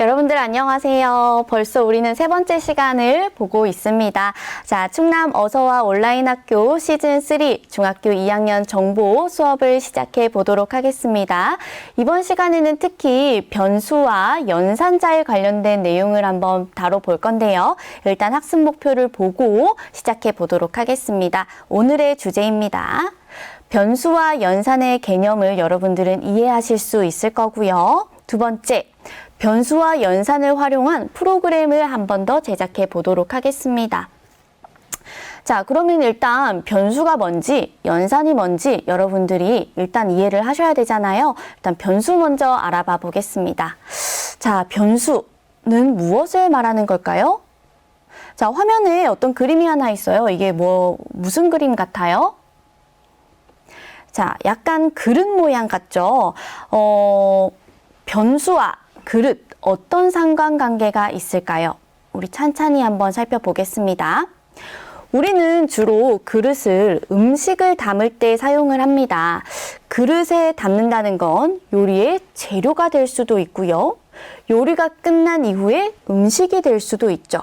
여러분들 안녕하세요. 벌써 우리는 세 번째 시간을 보고 있습니다. 자, 충남 어서와 온라인 학교 시즌 3 중학교 2학년 정보 수업을 시작해 보도록 하겠습니다. 이번 시간에는 특히 변수와 연산자에 관련된 내용을 한번 다뤄볼 건데요. 일단 학습 목표를 보고 시작해 보도록 하겠습니다. 오늘의 주제입니다. 변수와 연산의 개념을 여러분들은 이해하실 수 있을 거고요. 두 번째, 변수와 연산을 활용한 프로그램을 한 번 더 제작해 보도록 하겠습니다. 자, 그러면 일단 변수가 뭔지, 연산이 뭔지 여러분들이 일단 이해를 하셔야 되잖아요. 일단 변수 먼저 알아봐 보겠습니다. 자, 변수는 무엇을 말하는 걸까요? 자, 화면에 어떤 그림이 하나 있어요. 이게 무슨 그림 같아요? 자, 약간 그릇 모양 같죠? 변수와 그릇, 어떤 상관관계가 있을까요? 우리 찬찬히 한번 살펴보겠습니다. 우리는 주로 그릇을 음식을 담을 때 사용을 합니다. 그릇에 담는다는 건 요리의 재료가 될 수도 있고요. 요리가 끝난 이후에 음식이 될 수도 있죠.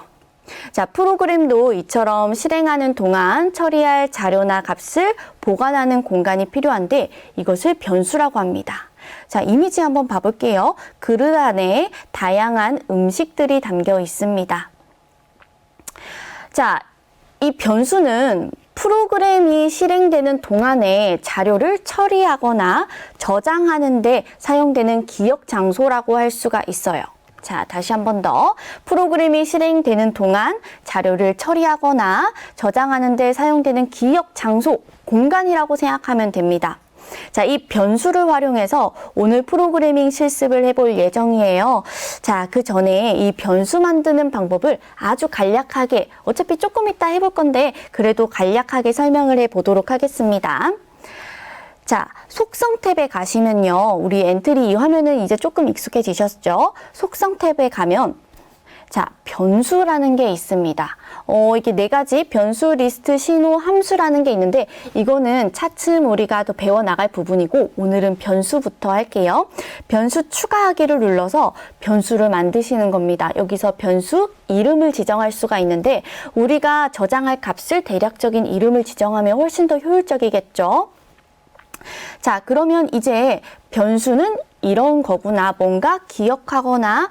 자, 프로그램도 이처럼 실행하는 동안 처리할 자료나 값을 보관하는 공간이 필요한데 이것을 변수라고 합니다. 자, 이미지 한번 봐볼게요. 그릇 안에 다양한 음식들이 담겨 있습니다. 자, 이 변수는 프로그램이 실행되는 동안에 자료를 처리하거나 저장하는 데 사용되는 기억 장소라고 할 수가 있어요. 자, 다시 한 번 더. 프로그램이 실행되는 동안 자료를 처리하거나 저장하는 데 사용되는 기억 장소, 공간이라고 생각하면 됩니다. 자, 이 변수를 활용해서 오늘 프로그래밍 실습을 해볼 예정이에요. 자, 그 전에 이 변수 만드는 방법을 아주 간략하게, 어차피 조금 이따 해볼 건데 그래도 간략하게 설명을 해보도록 하겠습니다. 자, 속성 탭에 가시면요. 우리 엔트리 이 화면은 이제 조금 익숙해지셨죠? 속성 탭에 가면 자, 변수라는 게 있습니다. 이게 네 가지 변수 리스트 신호 함수라는 게 있는데 이거는 차츰 우리가 더 배워나갈 부분이고 오늘은 변수부터 할게요. 변수 추가하기를 눌러서 변수를 만드시는 겁니다. 여기서 변수 이름을 지정할 수가 있는데 우리가 저장할 값을 대략적인 이름을 지정하면 훨씬 더 효율적이겠죠. 자, 그러면 이제 변수는 이런 거구나, 뭔가 기억하거나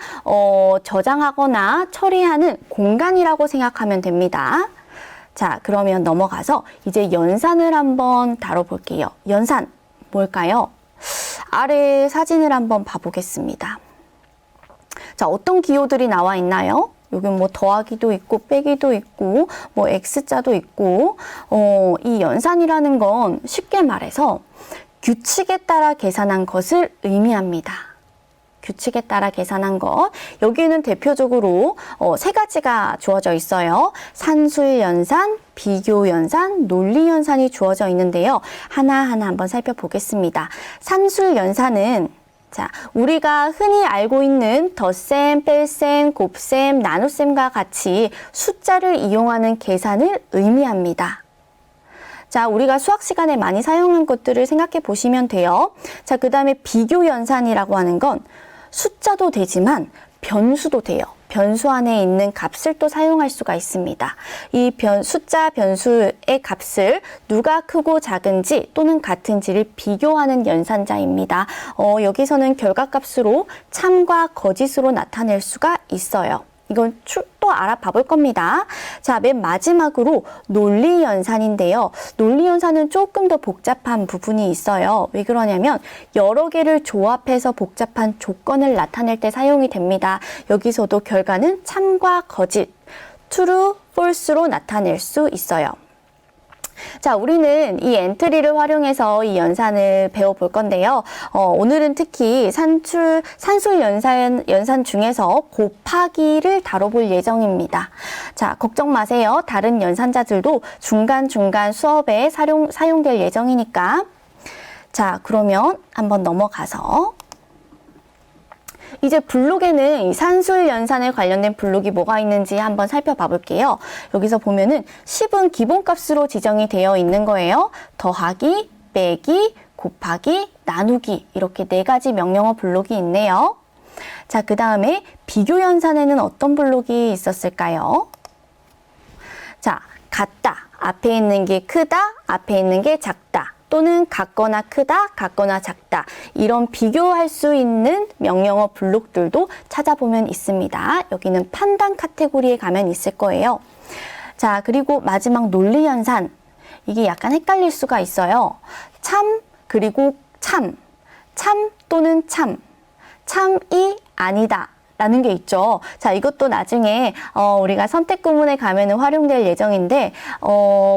저장하거나 처리하는 공간이라고 생각하면 됩니다. 자, 그러면 넘어가서 이제 연산을 한번 다뤄볼게요. 연산 뭘까요? 아래 사진을 한번 봐보겠습니다. 자, 어떤 기호들이 나와 있나요? 여기 더하기도 있고 빼기도 있고 X자도 있고 이 연산이라는 건 쉽게 말해서 규칙에 따라 계산한 것을 의미합니다. 규칙에 따라 계산한 것. 여기에는 대표적으로 세 가지가 주어져 있어요. 산술 연산, 비교 연산, 논리 연산이 주어져 있는데요. 하나하나 한번 살펴보겠습니다. 산술 연산은 자, 우리가 흔히 알고 있는 덧셈, 뺄셈, 곱셈, 나눗셈과 같이 숫자를 이용하는 계산을 의미합니다. 자, 우리가 수학 시간에 많이 사용한 것들을 생각해 보시면 돼요. 자, 그 다음에 비교 연산이라고 하는 건 숫자도 되지만 변수도 돼요. 변수 안에 있는 값을 또 사용할 수가 있습니다. 이 숫자 변수의 값을 누가 크고 작은지 또는 같은지를 비교하는 연산자입니다. 여기서는 결과값으로 참과 거짓으로 나타낼 수가 있어요. 이건 또 알아봐 볼 겁니다. 자, 맨 마지막으로 논리 연산인데요. 논리 연산은 조금 더 복잡한 부분이 있어요. 왜 그러냐면 여러 개를 조합해서 복잡한 조건을 나타낼 때 사용이 됩니다. 여기서도 결과는 참과 거짓, true, false로 나타낼 수 있어요. 자, 우리는 이 엔트리를 활용해서 이 연산을 배워볼 건데요. 오늘은 특히 산술 연산 중에서 곱하기를 다뤄볼 예정입니다. 자, 걱정 마세요. 다른 연산자들도 중간중간 수업에 사용될 예정이니까. 자, 그러면 한번 넘어가서 이제 블록에는 이 산술 연산에 관련된 블록이 뭐가 있는지 한번 살펴봐 볼게요. 여기서 보면은 10은 기본값으로 지정이 되어 있는 거예요. 더하기, 빼기, 곱하기, 나누기 이렇게 네 가지 명령어 블록이 있네요. 자, 그 다음에 비교 연산에는 어떤 블록이 있었을까요? 자, 같다. 앞에 있는 게 크다, 앞에 있는 게 작다. 또는 같거나 크다, 같거나 작다. 이런 비교할 수 있는 명령어 블록들도 찾아보면 있습니다. 여기는 판단 카테고리에 가면 있을 거예요. 자, 그리고 마지막 논리 연산. 이게 약간 헷갈릴 수가 있어요. 참, 그리고 참. 참 또는 참. 참이 아니다. 라는 게 있죠. 자, 이것도 나중에 우리가 선택 구문에 가면은 활용될 예정인데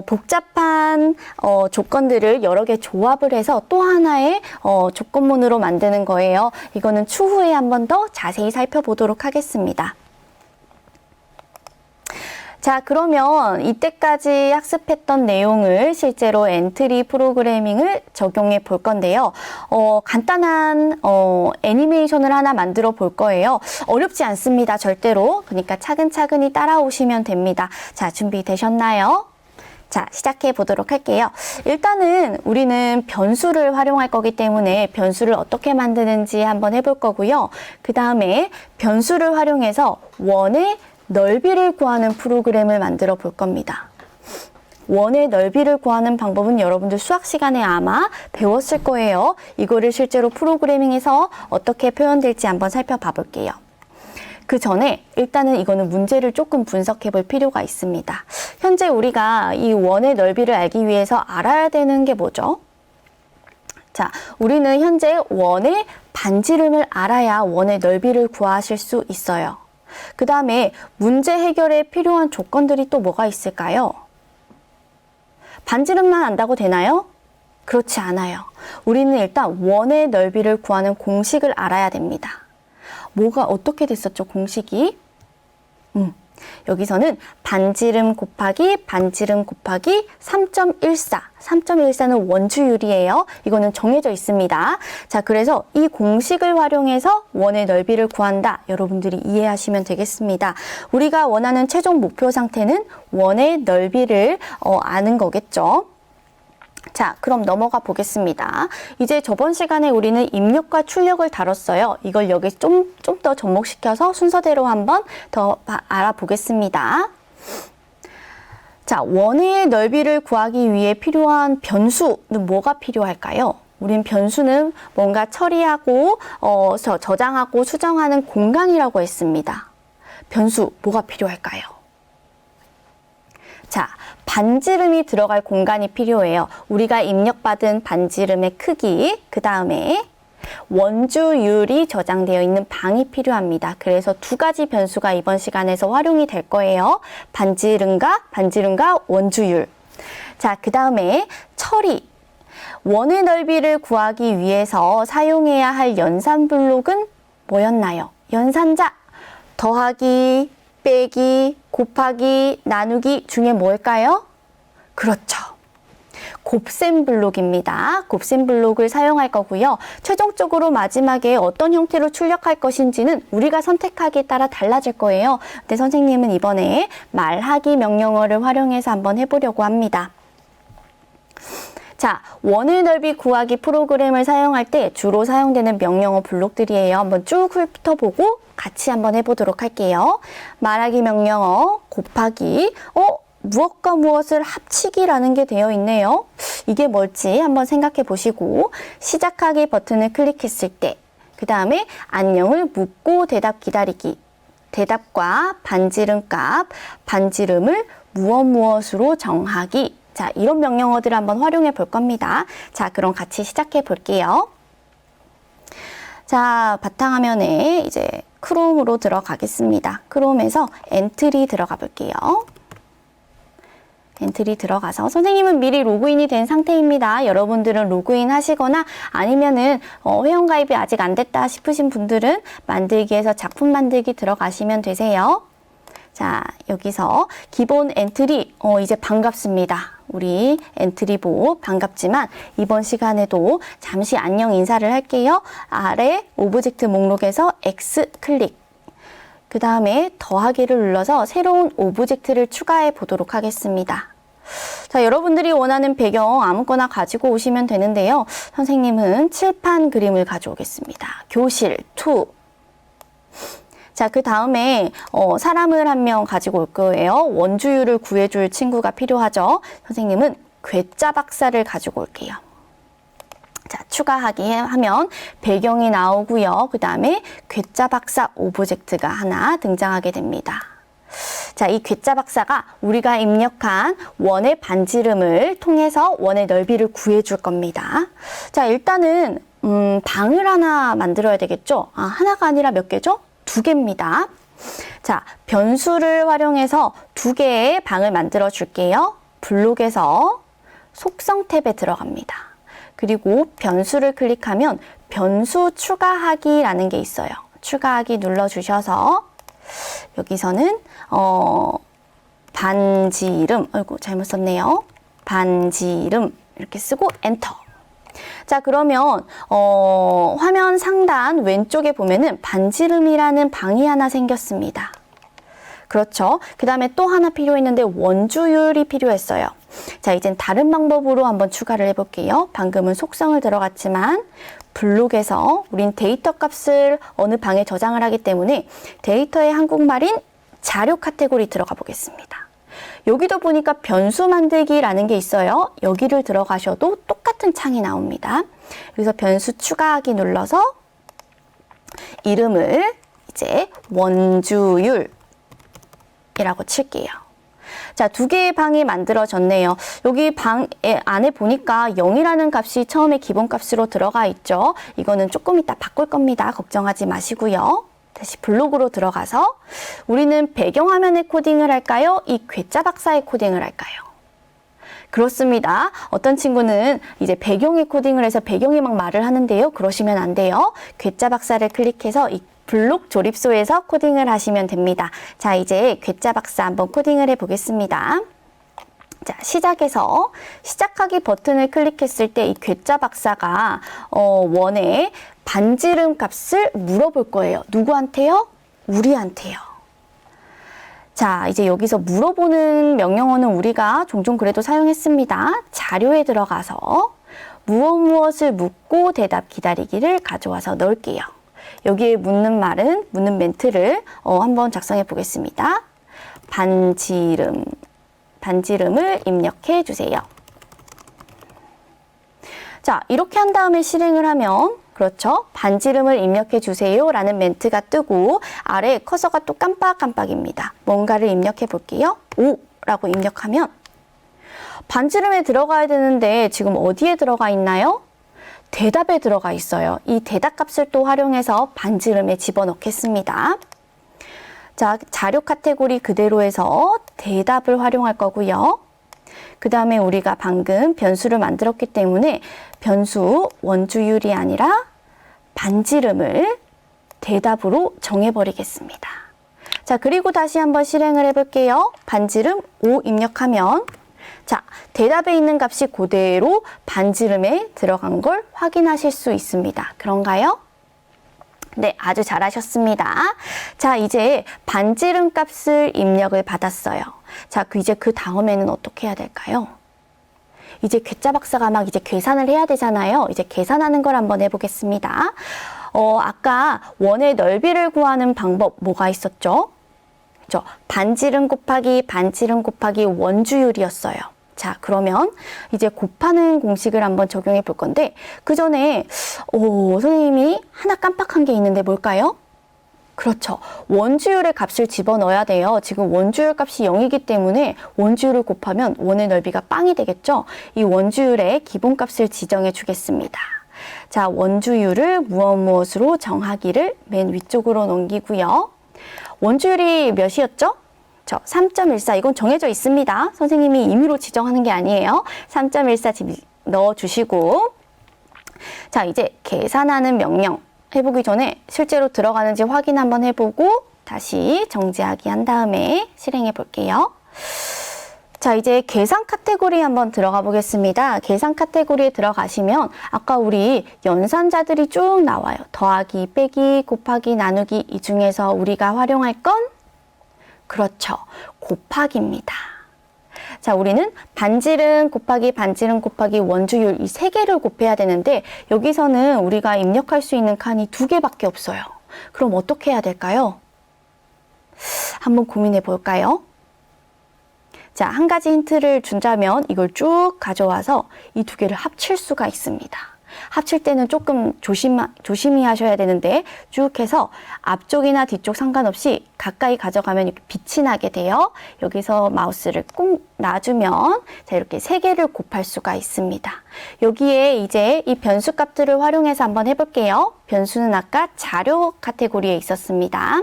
복잡한 조건들을 여러 개 조합을 해서 또 하나의 조건문으로 만드는 거예요. 이거는 추후에 한 번 더 자세히 살펴보도록 하겠습니다. 자, 그러면 이때까지 학습했던 내용을 실제로 엔트리 프로그래밍을 적용해 볼 건데요. 간단한 애니메이션을 하나 만들어 볼 거예요. 어렵지 않습니다, 절대로. 그러니까 차근차근히 따라오시면 됩니다. 자, 준비되셨나요? 자, 시작해 보도록 할게요. 일단은 우리는 변수를 활용할 거기 때문에 변수를 어떻게 만드는지 한번 해볼 거고요. 그 다음에 변수를 활용해서 원의 넓이를 구하는 프로그램을 만들어 볼 겁니다. 원의 넓이를 구하는 방법은 여러분들 수학 시간에 아마 배웠을 거예요. 이거를 실제로 프로그래밍에서 어떻게 표현될지 한번 살펴봐 볼게요. 그 전에 일단은 이거는 문제를 조금 분석해 볼 필요가 있습니다. 현재 우리가 이 원의 넓이를 알기 위해서 알아야 되는 게 뭐죠? 자, 우리는 현재 원의 반지름을 알아야 원의 넓이를 구하실 수 있어요. 그 다음에 문제 해결에 필요한 조건들이 또 뭐가 있을까요? 반지름만 안다고 되나요? 그렇지 않아요. 우리는 일단 원의 넓이를 구하는 공식을 알아야 됩니다. 뭐가 어떻게 됐었죠, 공식이? 여기서는 반지름 곱하기 3.14. 3.14는 원주율이에요. 이거는 정해져 있습니다. 자, 그래서 이 공식을 활용해서 원의 넓이를 구한다. 여러분들이 이해하시면 되겠습니다. 우리가 원하는 최종 목표 상태는 원의 넓이를 아는 거겠죠. 자, 그럼 넘어가 보겠습니다. 이제 저번 시간에 우리는 입력과 출력을 다뤘어요. 이걸 여기 좀 더 접목시켜서 순서대로 한번 더 알아보겠습니다. 자, 원의 넓이를 구하기 위해 필요한 변수는 뭐가 필요할까요? 우린 변수는 뭔가 처리하고 저장하고 수정하는 공간이라고 했습니다. 변수 뭐가 필요할까요? 자, 반지름이 들어갈 공간이 필요해요. 우리가 입력받은 반지름의 크기, 그 다음에 원주율이 저장되어 있는 방이 필요합니다. 그래서 두 가지 변수가 이번 시간에서 활용이 될 거예요. 반지름과 원주율. 자, 그 다음에 처리. 원의 넓이를 구하기 위해서 사용해야 할 연산 블록은 뭐였나요? 연산자. 더하기, 빼기, 곱하기, 나누기 중에 뭘까요? 그렇죠. 곱셈 블록입니다. 곱셈 블록을 사용할 거고요. 최종적으로 마지막에 어떤 형태로 출력할 것인지는 우리가 선택하기에 따라 달라질 거예요. 근데 선생님은 이번에 말하기 명령어를 활용해서 한번 해보려고 합니다. 자, 원의 넓이 구하기 프로그램을 사용할 때 주로 사용되는 명령어 블록들이에요. 한번 쭉 훑어보고 같이 한번 해보도록 할게요. 말하기 명령어, 곱하기, 무엇과 무엇을 합치기라는 게 되어 있네요. 이게 뭘지 한번 생각해 보시고 시작하기 버튼을 클릭했을 때 그 다음에 안녕을 묻고 대답 기다리기, 대답과 반지름 값, 반지름을 무엇으로 정하기. 자, 이런 명령어들을 한번 활용해 볼 겁니다. 자, 그럼 같이 시작해 볼게요. 자, 바탕화면에 이제 크롬으로 들어가겠습니다. 크롬에서 엔트리 들어가 볼게요. 엔트리 들어가서 선생님은 미리 로그인이 된 상태입니다. 여러분들은 로그인 하시거나 아니면은 회원가입이 아직 안 됐다 싶으신 분들은 만들기에서 작품 만들기 들어가시면 되세요. 자, 여기서 기본 엔트리, 이제 반갑습니다. 우리 엔트리보 반갑지만 이번 시간에도 잠시 안녕 인사를 할게요. 아래 오브젝트 목록에서 X 클릭. 그 다음에 더하기를 눌러서 새로운 오브젝트를 추가해 보도록 하겠습니다. 자, 여러분들이 원하는 배경 아무거나 가지고 오시면 되는데요. 선생님은 칠판 그림을 가져오겠습니다. 교실 2. 자, 그 다음에 사람을 한 명 가지고 올 거예요. 원주율을 구해줄 친구가 필요하죠. 선생님은 괴짜 박사를 가지고 올게요. 자, 추가하기 하면 배경이 나오고요. 그 다음에 괴짜 박사 오브젝트가 하나 등장하게 됩니다. 자, 이 괴짜 박사가 우리가 입력한 원의 반지름을 통해서 원의 넓이를 구해줄 겁니다. 자, 일단은 방을 하나 만들어야 되겠죠? 하나가 아니라 몇 개죠? 2개입니다. 자, 변수를 활용해서 2개의 방을 만들어 줄게요. 블록에서 속성 탭에 들어갑니다. 그리고 변수를 클릭하면 변수 추가하기라는 게 있어요. 추가하기 눌러주셔서 여기서는 반지름, 아이고 잘못 썼네요. 반지름 이렇게 쓰고 엔터. 자, 그러면 화면 상단 왼쪽에 보면은 반지름이라는 방이 하나 생겼습니다. 그렇죠. 그 다음에 또 하나 필요했는데 원주율이 필요했어요. 자, 이젠 다른 방법으로 한번 추가를 해볼게요. 방금은 속성을 들어갔지만 블록에서 우린 데이터 값을 어느 방에 저장을 하기 때문에 데이터의 한국말인 자료 카테고리 들어가 보겠습니다. 여기도 보니까 변수 만들기라는 게 있어요. 여기를 들어가셔도 똑같은 창이 나옵니다. 그래서 변수 추가하기 눌러서 이름을 이제 원주율이라고 칠게요. 자, 2개의 방이 만들어졌네요. 여기 방 안에 보니까 0이라는 값이 처음에 기본값으로 들어가 있죠. 이거는 조금 이따 바꿀 겁니다. 걱정하지 마시고요. 다시 블록으로 들어가서 우리는 배경화면에 코딩을 할까요? 이 괴짜 박사의 코딩을 할까요? 그렇습니다. 어떤 친구는 이제 배경에 코딩을 해서 배경에 막 말을 하는데요. 그러시면 안 돼요. 괴짜 박사를 클릭해서 이 블록 조립소에서 코딩을 하시면 됩니다. 자, 이제 괴짜 박사 한번 코딩을 해 보겠습니다. 자, 시작해서 시작하기 버튼을 클릭했을 때 이 괴짜 박사가 원의 반지름 값을 물어볼 거예요. 누구한테요? 우리한테요. 자, 이제 여기서 물어보는 명령어는 우리가 종종 그래도 사용했습니다. 자료에 들어가서 무엇을 묻고 대답 기다리기를 가져와서 넣을게요. 여기에 묻는 말은, 묻는 멘트를 한번 작성해 보겠습니다. 반지름을 입력해 주세요. 자, 이렇게 한 다음에 실행을 하면, 그렇죠? 반지름을 입력해 주세요 라는 멘트가 뜨고 아래 커서가 또 깜빡깜빡입니다. 뭔가를 입력해 볼게요. 5라고 입력하면 반지름에 들어가야 되는데 지금 어디에 들어가 있나요? 대답에 들어가 있어요. 이 대답 값을 또 활용해서 반지름에 집어넣겠습니다. 자, 자료 카테고리 그대로 해서 대답을 활용할 거고요. 그 다음에 우리가 방금 변수를 만들었기 때문에 변수 원주율이 아니라 반지름을 대답으로 정해버리겠습니다. 자, 그리고 다시 한번 실행을 해볼게요. 반지름 5 입력하면 자, 대답에 있는 값이 그대로 반지름에 들어간 걸 확인하실 수 있습니다. 그런가요? 네, 아주 잘하셨습니다. 자, 이제 반지름 값을 입력을 받았어요. 자, 이제 그 다음에는 어떻게 해야 될까요? 이제 괴짜 박사가 막 이제 계산을 해야 되잖아요. 이제 계산하는 걸 한번 해보겠습니다. 아까 원의 넓이를 구하는 방법 뭐가 있었죠? 그렇죠? 반지름 곱하기 원주율이었어요. 자, 그러면 이제 곱하는 공식을 한번 적용해 볼 건데 그 전에 선생님이 하나 깜빡한 게 있는데 뭘까요? 그렇죠. 원주율의 값을 집어넣어야 돼요. 지금 원주율 값이 0이기 때문에 원주율을 곱하면 원의 넓이가 빵이 되겠죠. 이 원주율의 기본값을 지정해 주겠습니다. 자, 원주율을 무엇으로 정하기를 맨 위쪽으로 넘기고요. 원주율이 몇이었죠? 3.14 이건 정해져 있습니다. 선생님이 임의로 지정하는 게 아니에요. 3.14 넣어주시고 자, 이제 계산하는 명령 해보기 전에 실제로 들어가는지 확인 한번 해보고 다시 정지하기 한 다음에 실행해 볼게요. 자, 이제 계산 카테고리 한번 들어가 보겠습니다. 계산 카테고리에 들어가시면 아까 우리 연산자들이 쭉 나와요. 더하기, 빼기, 곱하기, 나누기 이 중에서 우리가 활용할 건 그렇죠. 곱하기입니다. 자, 우리는 반지름 곱하기 원주율 이 3개를 곱해야 되는데 여기서는 우리가 입력할 수 있는 칸이 2개밖에 없어요. 그럼 어떻게 해야 될까요? 한번 고민해 볼까요? 자, 한 가지 힌트를 준다면 이걸 쭉 가져와서 이 두 개를 합칠 수가 있습니다. 합칠 때는 조금 조심히 하셔야 되는데 쭉 해서 앞쪽이나 뒤쪽 상관없이 가까이 가져가면 이렇게 빛이 나게 돼요. 여기서 마우스를 꼭 놔주면 자, 이렇게 세 개를 곱할 수가 있습니다. 여기에 이제 이 변수 값들을 활용해서 한번 해볼게요. 변수는 아까 자료 카테고리에 있었습니다.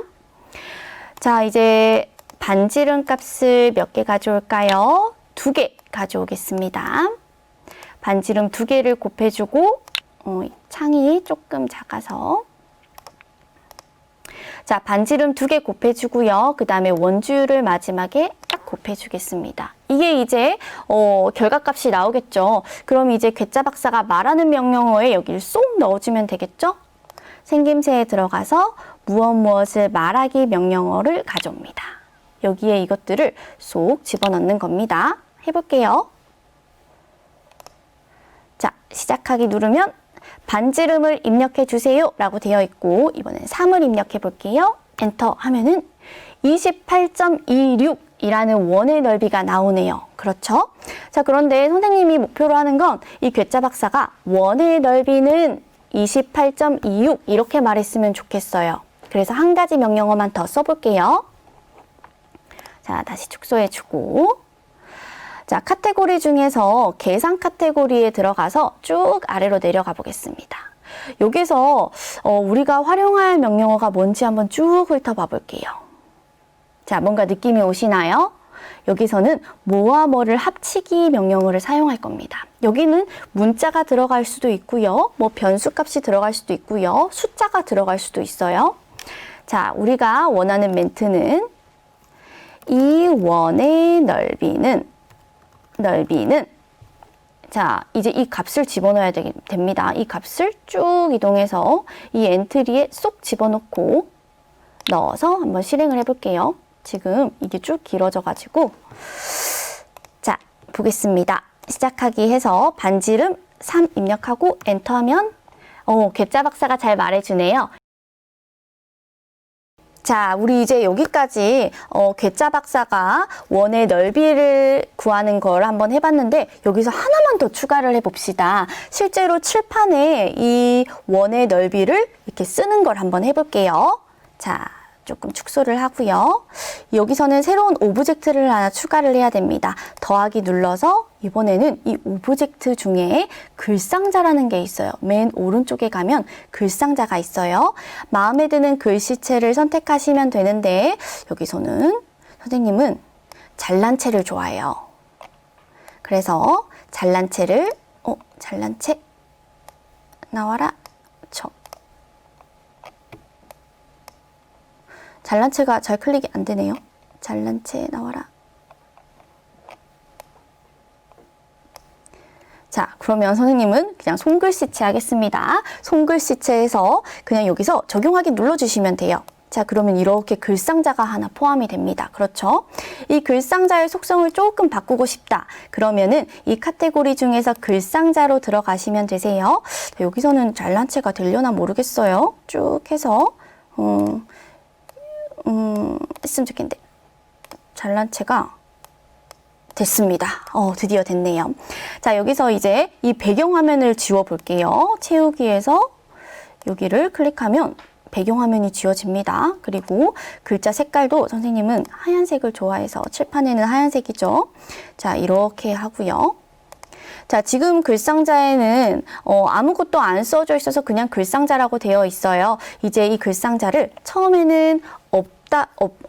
자, 이제 반지름 값을 몇 개 가져올까요? 2개 가져오겠습니다. 반지름 2개를 곱해주고 창이 조금 작아서 자, 반지름 2개 곱해주고요. 그 다음에 원주율을 마지막에 딱 곱해주겠습니다. 이게 이제 결과값이 나오겠죠. 그럼 이제 괴짜 박사가 말하는 명령어에 여기를 쏙 넣어주면 되겠죠. 생김새에 들어가서 무엇을 말하기 명령어를 가져옵니다. 여기에 이것들을 쏙 집어넣는 겁니다. 해볼게요. 자, 시작하기 누르면 반지름을 입력해 주세요 라고 되어 있고 이번엔 3을 입력해 볼게요. 엔터 하면은 28.26 이라는 원의 넓이가 나오네요. 그렇죠? 자, 그런데 선생님이 목표로 하는 건 이 괴짜 박사가 원의 넓이는 28.26 이렇게 말했으면 좋겠어요. 그래서 한 가지 명령어만 더 써볼게요. 자, 다시 축소해주고 자, 카테고리 중에서 계산 카테고리에 들어가서 쭉 아래로 내려가 보겠습니다. 여기서 우리가 활용할 명령어가 뭔지 한번 쭉 훑어봐 볼게요. 자, 뭔가 느낌이 오시나요? 여기서는 뭐와 뭐를 합치기 명령어를 사용할 겁니다. 여기는 문자가 들어갈 수도 있고요. 뭐 변수값이 들어갈 수도 있고요. 숫자가 들어갈 수도 있어요. 자, 우리가 원하는 멘트는 이 원의 넓이는 자, 이제 이 값을 집어넣어야 됩니다. 이 값을 쭉 이동해서 이 엔트리에 쏙 집어넣고 넣어서 한번 실행을 해볼게요. 지금 이게 쭉 길어져 가지고 자, 보겠습니다. 시작하기 해서 반지름 3 입력하고 엔터하면 괴짜 박사가 잘 말해주네요. 자, 우리 이제 여기까지 괴짜 박사가 원의 넓이를 구하는 걸 한번 해봤는데 여기서 하나만 더 추가를 해봅시다. 실제로 칠판에 이 원의 넓이를 이렇게 쓰는 걸 한번 해볼게요. 자, 조금 축소를 하고요. 여기서는 새로운 오브젝트를 하나 추가를 해야 됩니다. 더하기 눌러서 이번에는 이 오브젝트 중에 글상자라는 게 있어요. 맨 오른쪽에 가면 글상자가 있어요. 마음에 드는 글씨체를 선택하시면 되는데 여기서는 선생님은 잘난 체를 좋아해요. 그래서 잘난 체를 잘난 체 나와라. 잘난 체가 잘 클릭이 안 되네요. 잘난 체 나와라. 자, 그러면 선생님은 그냥 손글씨체 하겠습니다. 손글씨체에서 그냥 여기서 적용하기 눌러주시면 돼요. 자, 그러면 이렇게 글상자가 하나 포함이 됩니다. 그렇죠? 이 글상자의 속성을 조금 바꾸고 싶다. 그러면은 이 카테고리 중에서 글상자로 들어가시면 되세요. 자, 여기서는 잘난 체가 되려나 모르겠어요. 쭉 해서 했으면 좋겠는데 잘난 체가 됐습니다. 드디어 됐네요. 자, 여기서 이제 이 배경화면을 지워 볼게요. 채우기에서 여기를 클릭하면 배경화면이 지워집니다. 그리고 글자 색깔도 선생님은 하얀색을 좋아해서 칠판에는 하얀색이죠. 자, 이렇게 하고요. 자, 지금 글상자에는 아무것도 안 써져 있어서 그냥 글상자라고 되어 있어요. 이제 이 글상자를 처음에는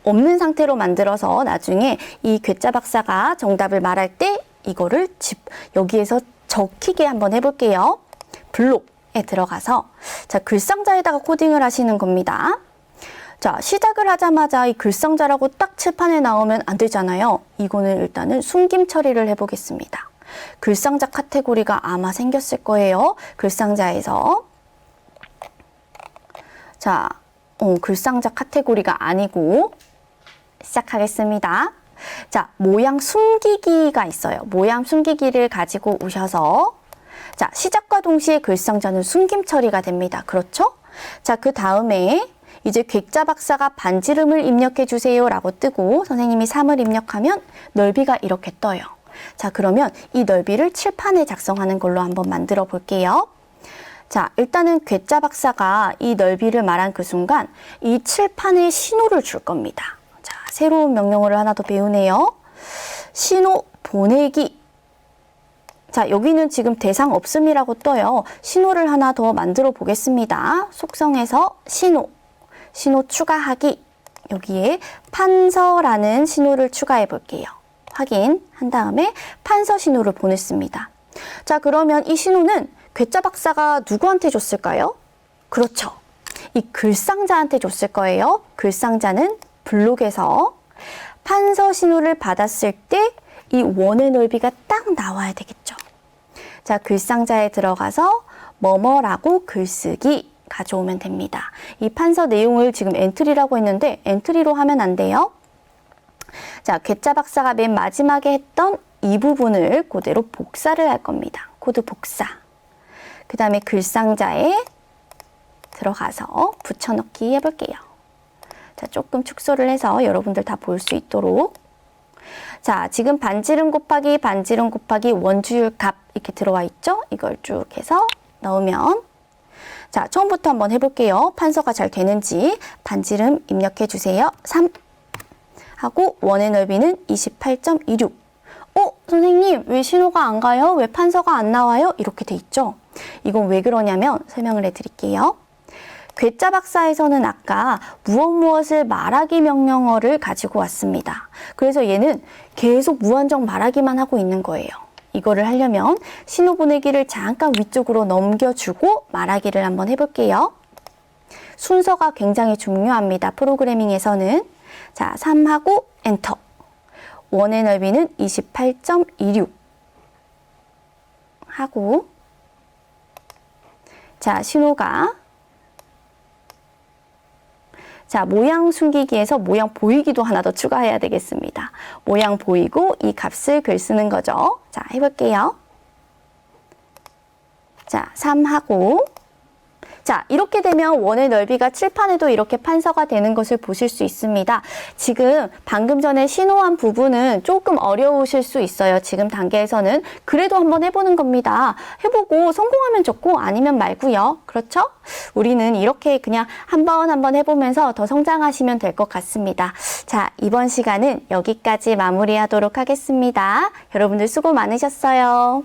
없는 상태로 만들어서 나중에 이 괴짜 박사가 정답을 말할 때 이거를 여기에서 적히게 한번 해볼게요. 블록에 들어가서 자, 글상자에다가 코딩을 하시는 겁니다. 자, 시작을 하자마자 이 글상자라고 딱 칠판에 나오면 안 되잖아요. 이거는 일단은 숨김 처리를 해보겠습니다. 글상자 카테고리가 아마 생겼을 거예요. 글상자에서 자, 글상자 카테고리가 아니고 시작하겠습니다. 자, 모양 숨기기가 있어요. 모양 숨기기를 가지고 오셔서 자, 시작과 동시에 글상자는 숨김 처리가 됩니다. 그렇죠? 자, 그 다음에 이제 객자 박사가 반지름을 입력해 주세요 라고 뜨고 선생님이 3을 입력하면 넓이가 이렇게 떠요. 자, 그러면 이 넓이를 칠판에 작성하는 걸로 한번 만들어 볼게요. 자, 일단은 객자 박사가 이 넓이를 말한 그 순간 이 칠판에 신호를 줄 겁니다. 자, 새로운 명령어를 하나 더 배우네요. 신호 보내기. 자, 여기는 지금 대상 없음이라고 떠요. 신호를 하나 더 만들어 보겠습니다. 속성에서 신호 추가하기. 여기에 판서라는 신호를 추가해 볼게요. 확인한 다음에 판서 신호를 보냈습니다. 자, 그러면 이 신호는 객자 박사가 누구한테 줬을까요? 그렇죠. 이 글상자한테 줬을 거예요. 글상자는 블록에서 판서 신호를 받았을 때 이 원의 넓이가 딱 나와야 되겠죠. 자, 글상자에 들어가서 뭐뭐라고 글쓰기 가져오면 됩니다. 이 판서 내용을 지금 엔트리라고 했는데 엔트리로 하면 안 돼요. 자, 객자 박사가 맨 마지막에 했던 이 부분을 그대로 복사를 할 겁니다. 코드 복사. 그 다음에 글상자에 들어가서 붙여넣기 해볼게요. 자, 조금 축소를 해서 여러분들 다 볼 수 있도록. 자, 지금 반지름 곱하기 원주율 값 이렇게 들어와 있죠? 이걸 쭉 해서 넣으면 자, 처음부터 한번 해볼게요. 판서가 잘 되는지. 반지름 입력해 주세요. 3 하고 원의 넓이는 28.26. 선생님 왜 신호가 안 가요? 왜 판서가 안 나와요? 이렇게 돼 있죠? 이건 왜 그러냐면 설명을 해드릴게요. 객자 박사에서는 아까 무엇을 말하기 명령어를 가지고 왔습니다. 그래서 얘는 계속 무한정 말하기만 하고 있는 거예요. 이거를 하려면 신호 보내기를 잠깐 위쪽으로 넘겨주고 말하기를 한번 해볼게요. 순서가 굉장히 중요합니다. 프로그래밍에서는. 자, 3하고 엔터. 원의 넓이는 28.26 하고 자, 신호가 자, 모양 숨기기에서 모양 보이기도 하나 더 추가해야 되겠습니다. 모양 보이고 이 값을 글 쓰는 거죠. 자, 해볼게요. 자, 3하고 자, 이렇게 되면 원의 넓이가 칠판에도 이렇게 판서가 되는 것을 보실 수 있습니다. 지금 방금 전에 신호한 부분은 조금 어려우실 수 있어요. 지금 단계에서는. 그래도 한번 해보는 겁니다. 해보고 성공하면 좋고 아니면 말고요. 그렇죠? 우리는 이렇게 그냥 한번 해보면서 더 성장하시면 될 것 같습니다. 자, 이번 시간은 여기까지 마무리하도록 하겠습니다. 여러분들 수고 많으셨어요.